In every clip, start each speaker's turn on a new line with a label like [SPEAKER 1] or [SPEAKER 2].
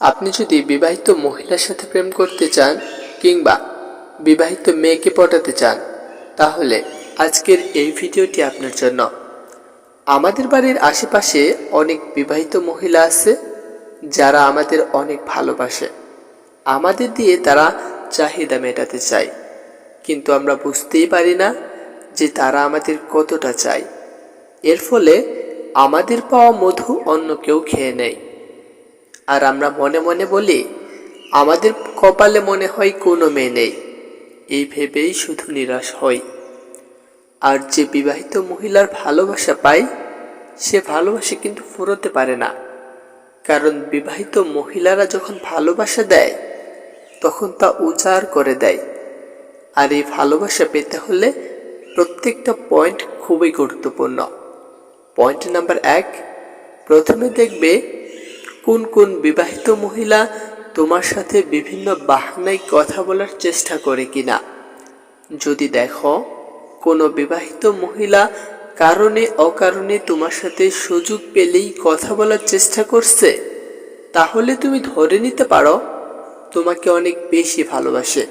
[SPEAKER 1] আপনি যদি বিবাহিত মহিলার সাথে প্রেম করতে চান কিংবা বিবাহিত মেয়েকে পটাতে চান, তাহলে আজকের এই ভিডিওটি আপনার জন্য। আমাদের বাড়ির আশেপাশে অনেক বিবাহিত মহিলা আছে যারা আমাদের অনেক ভালোবাসে। আমাদের দিয়ে তারা চাহিদা মেটাতে চায়, কিন্তু আমরা বুঝতেই পারি না যে তারা আমাদের কতটা চায়। এর ফলে আমাদের পাওয়া মধু অন্য কেউ খেয়ে নেয়। আর আমরা মনে মনে বলি আমাদের কপালে মনে হয় কোনো মেয়ে নেই। এই ভেবেই শুধু নিরাশ হই। আর যে বিবাহিত মহিলার ভালোবাসা পায়, সে ভালোবাসা কিন্তু ফুরোতে পারে না। কারণ বিবাহিত মহিলারা যখন ভালোবাসা দেয় তখন তা উজাড় করে দেয়। আর এই ভালোবাসা পেতে হলে প্রত্যেকটা পয়েন্ট খুবই গুরুত্বপূর্ণ। পয়েন্ট নাম্বার 1, প্রথমে দেখবে কোন কোন বিবাহিত মহিলা তোমার সাথে বিভিন্ন বাহানায় কথা বলার চেষ্টা করে কিনা। যদি দেখো কোনো বিবাহিত মহিলা কারণে অকারণে তোমার সাথে সুযোগ পেলেই কথা বলার চেষ্টা করছে, তাহলে তুমি ধরে নিতে পারো তোমাকে অনেক বেশি ভালোবাসে।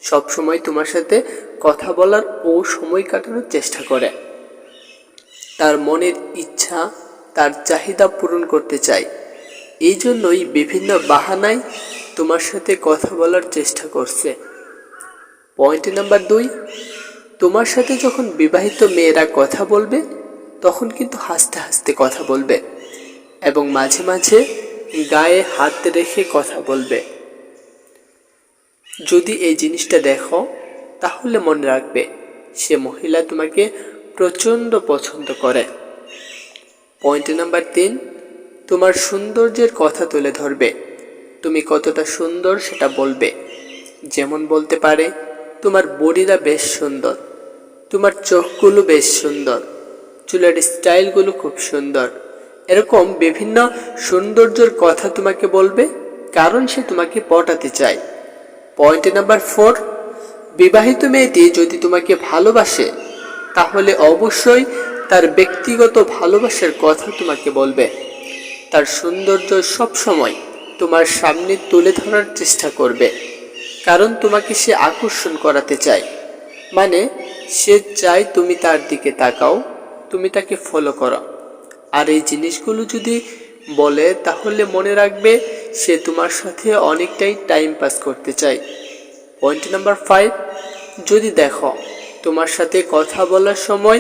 [SPEAKER 1] সবসময় তোমার সাথে কথা বলার ও সময় কাটানোর চেষ্টা করে। তার মনের ইচ্ছা, তার চাহিদা পূরণ করতে চায়। এই জন্যই বিভিন্ন বাহানায় তোমার সাথে কথা বলার চেষ্টা করছে। পয়েন্ট নাম্বার 2, তোমার সাথে যখন বিবাহিত মেয়েরা কথা বলবে তখন কিন্তু হাসতে হাসতে কথা বলবে এবং মাঝে মাঝে গায়ে হাত রেখে কথা বলবে। যদি এই জিনিসটা দেখো তাহলে মনে রাখবে সে মহিলা তোমাকে প্রচণ্ড পছন্দ করে। পয়েন্ট নাম্বার 3, তোমার সৌন্দর্যের কথা তুলে ধরবে। তুমি কতটা সুন্দর সেটা বলবে। যেমন বলতে পারে, তোমার বডিটা বেশ সুন্দর, তোমার চোখগুলো বেশ সুন্দর, চুলের স্টাইলগুলো খুব সুন্দর। এরকম বিভিন্ন সৌন্দর্যের কথা তোমাকে বলবে, কারণ সে তোমাকে পটাতে চায়। পয়েন্ট নাম্বার 4, বিবাহিত মেয়েটি যদি তোমাকে ভালোবাসে তাহলে অবশ্যই তার ব্যক্তিগত ভালোবাসার কথা তোমাকে বলবে। তার সৌন্দর্য সবসময় তোমার সামনে তুলে ধরার চেষ্টা করবে, কারণ তোমাকে সে আকর্ষণ করাতে চায়। মানে সে চায় তুমি তার দিকে তাকাও, তুমি তাকে ফলো করো। আর এই জিনিসগুলো যদি বলে তাহলে মনে রাখবে সে তোমার সাথে অনেকটাই টাইম পাস করতে চায়। পয়েন্ট নাম্বার 5, যদি দেখো তোমার সাথে কথা বলার সময়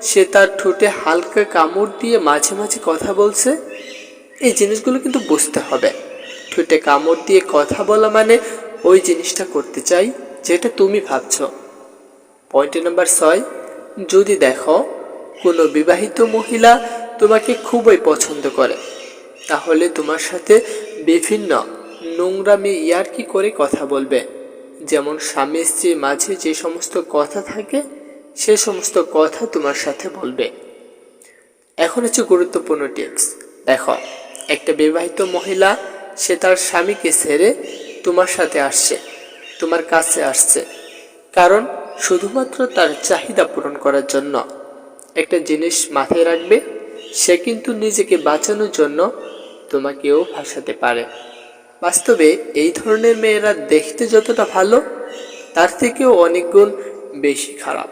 [SPEAKER 1] সে তার ঠোঁটে হালকা কামড় দিয়ে মাঝে মাঝে কথা বলছে, এই জিনিসগুলো কিন্তু বুঝতে হবে। ঠোঁটে কামড় দিয়ে কথা বলা মানে ওই জিনিসটা করতে চাই যেটা তুমি ভাবছো। পয়েন্ট নাম্বার 6, যদি দেখো কোনো বিবাহিত মহিলা তোমাকে খুবই পছন্দ করে, তাহলে তোমার সাথে বিভিন্ন নোংরামি ইয়ার্কি করে কথা বলবে। যেমন স্বামী স্ত্রীর মাঝে যে সমস্ত কথা থাকে সে সমস্ত কথা তোমার সাথে বলবে। এখন হচ্ছে গুরুত্বপূর্ণ টিপস। দেখো, একটা বিবাহিত মহিলা সে তার স্বামীকে ছেড়ে তোমার সাথে আসছে, তোমার কাছে আসছে, কারণ শুধুমাত্র তার চাহিদা পূরণ করার জন্য। একটা জিনিস মাথায় রাখবে, সে কিন্তু নিজেকে বাঁচানোর জন্য তোমাকেও ফাঁসাতে পারে। বাস্তবে এই ধরনের মেয়েরা দেখতে যতটা ভালো তার থেকেও অনেক গুণ বেশি খারাপ।